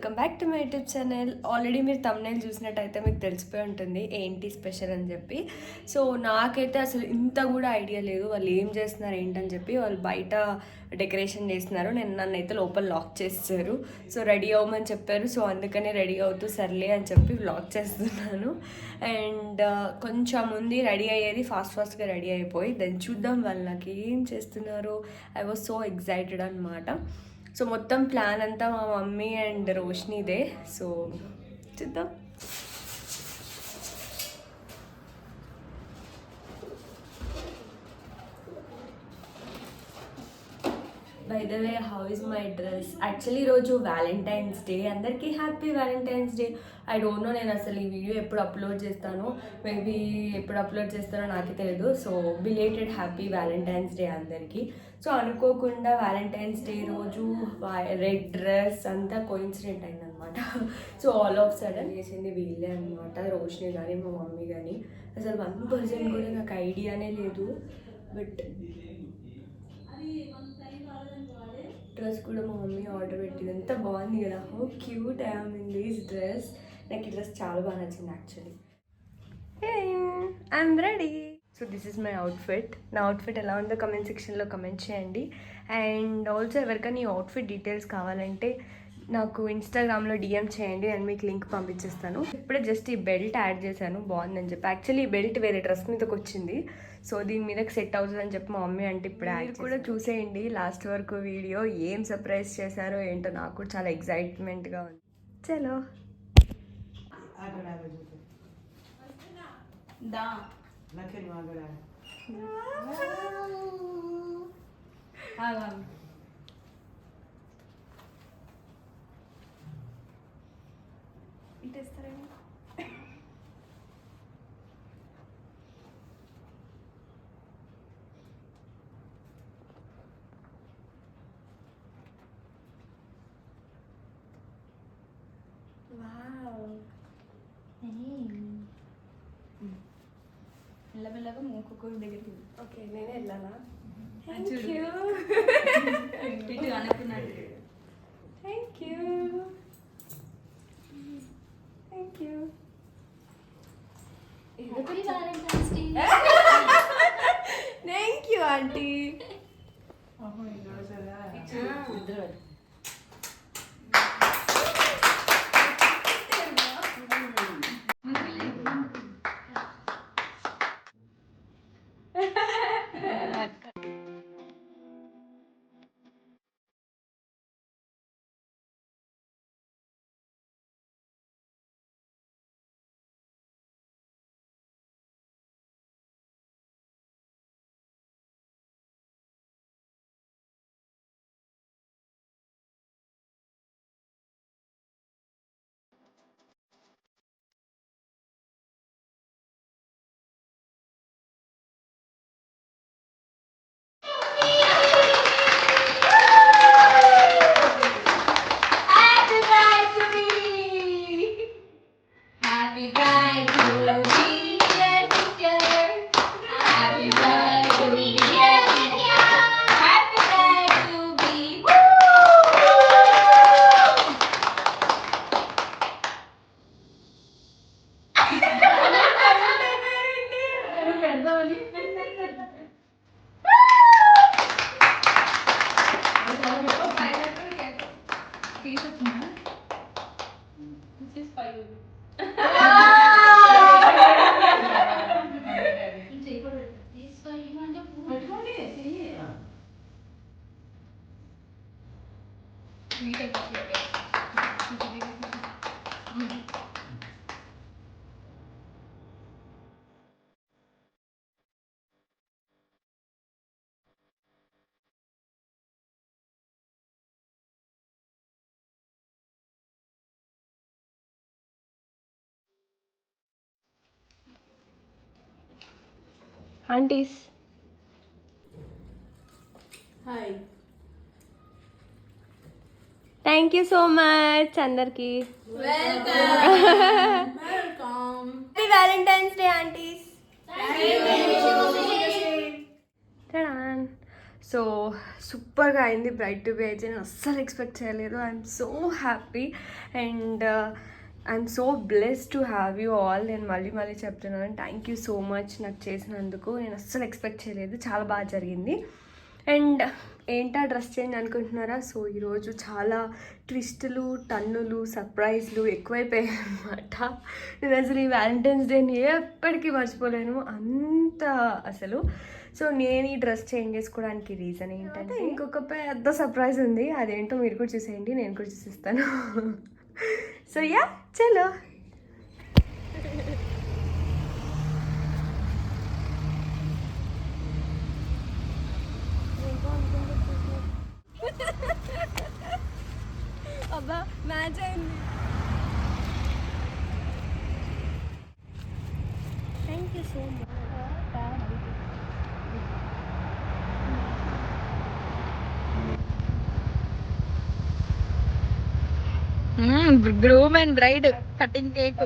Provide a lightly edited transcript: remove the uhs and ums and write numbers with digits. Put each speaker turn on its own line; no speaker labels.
Welcome back to my YouTube channel. Already మీరు thumbnail చూసినట్టయితే మీకు తెలిసిపోయి ఉంటుంది ఏంటి స్పెషల్ అని చెప్పి. సో నాకైతే అసలు ఇంత కూడా ఐడియా లేదు వాళ్ళు ఏం చేస్తున్నారు ఏంటని చెప్పి. వాళ్ళు బయట డెకరేషన్ చేస్తున్నారు, నన్నైతే లోపల లాక్ చేస్తారు. సో రెడీ అవ్వమని చెప్పారు, సో అందుకనే రెడీ అవుతూ సర్లే అని చెప్పి లాక్ చేస్తున్నాను. అండ్ కొంచెం ఉంది రెడీ అయ్యేది, ఫాస్ట్గా రెడీ అయిపోయి దాన్ని చూద్దాం వాళ్ళు నాకు ఏం చేస్తున్నారు. ఐ వాజ్ సో ఎక్సైటెడ్ అనమాట. సో మొత్తం ప్లాన్ అంతా మా మమ్మీ అండ్ రోషినిదే. సో చూద్దాం. By the way, how is my dress? Actually ఈరోజు వ్యాలంటైన్స్ డే. అందరికీ happy valentine's day. I don't know నేను అసలు ఈ వీడియో ఎప్పుడు అప్లోడ్ చేస్తాను, మేబీ ఎప్పుడు అప్లోడ్ చేస్తానో నాకే తెలియదు. So belated happy valentine's day అందరికీ. సో అనుకోకుండా వ్యాలంటైన్స్ డే రోజు రెడ్ డ్రెస్ అంతా కోయిన్సిడెంట్ అయిందనమాట. సో ఆల్ ఆఫ్ సడన్ చేసింది వీళ్ళే అనమాట, రోషిని కానీ మా మమ్మీ కానీ. అసలు 1% కూడా నాకు ఐడియానే లేదు. బట్ డ్రెస్ కూడా మా మమ్మీ ఆర్డర్ పెట్టింది. ఎంత బాగుంది కదా, how cute I am in this dress. నాకు ఈ డ్రెస్ చాలా బాగా నచ్చింది actually. I'm ready. So this is my outfit. నా అవుట్ఫిట్ ఎలా ఉందో కమెంట్ సెక్షన్లో కమెంట్ చేయండి. అండ్ ఆల్సో ఎవరికైనా ఈ అవుట్ఫిట్ డీటెయిల్స్ కావాలంటే నాకు ఇన్స్టాగ్రామ్లో డిఎం చేయండి, నేను మీకు లింక్ పంపించేస్తాను. ఇప్పుడే జస్ట్ ఈ బెల్ట్ యాడ్ చేశాను బాగుందని చెప్పి. యాక్చువల్లీ ఈ బెల్ట్ వేరే డ్రెస్ మీదకి వచ్చింది, సో దీని మీదకి సెట్ అవుతుందని చెప్పి మా మమ్మీ అంటే ఇప్పుడు యాడ్ కూడా చూసేయండి లాస్ట్ వరకు వీడియో. ఏం సర్ప్రైజ్ చేశారో ఏంటో నాకు కూడా చాలా ఎక్సైట్మెంట్గా ఉంది. చలో ఇటేస్తారండి.
మెల్లమెల్లగా మూకుకు దగ్గరికి.
ఓకే, నేనే వెళ్ళాలా?
ఇటు అనుకున్నాడు.
Thank you. Thank you. Thank you aunty. Aunties
hi.
Thank you so much అందరికి. Happy valentine's day aunties. So సూపర్గా అయింది బ్రైట్ టు బి అయితే. నేను అస్సలు ఎక్స్పెక్ట్ చేయలేదు. I'm so happy and I'm so blessed to have you all. నేను మళ్ళీ మళ్ళీ చెప్తున్నాను, థ్యాంక్ యూ సో మచ్ నాకు చేసినందుకు. నేను అస్సలు ఎక్స్పెక్ట్ చేయలేదు, చాలా బాగా జరిగింది. అండ్ ఏంటా డ్రెస్ చేంజ్ అనుకుంటున్నారా? సో ఈరోజు చాలా ట్విస్టులు, టన్నులు, సర్ప్రైజ్లు ఎక్కువైపోయాయి అనమాట. నేను అసలు ఈ వ్యాలంటైన్స్ డేని ఎప్పటికీ మర్చిపోలేను అంత అసలు. సో నేను ఈ డ్రెస్ చేంజ్ చేసుకోవడానికి రీజన్ ఏంటంటే ఇంకొక పెద్ద సర్ప్రైజ్ ఉంది. అదేంటో మీరు కూడా చూసేయండి, నేను కూడా చూసిస్తాను. సో యా చలో. అబ్బా మ్యాచ్ అయింది. Thank you so much.
Groom and braid cutting cake.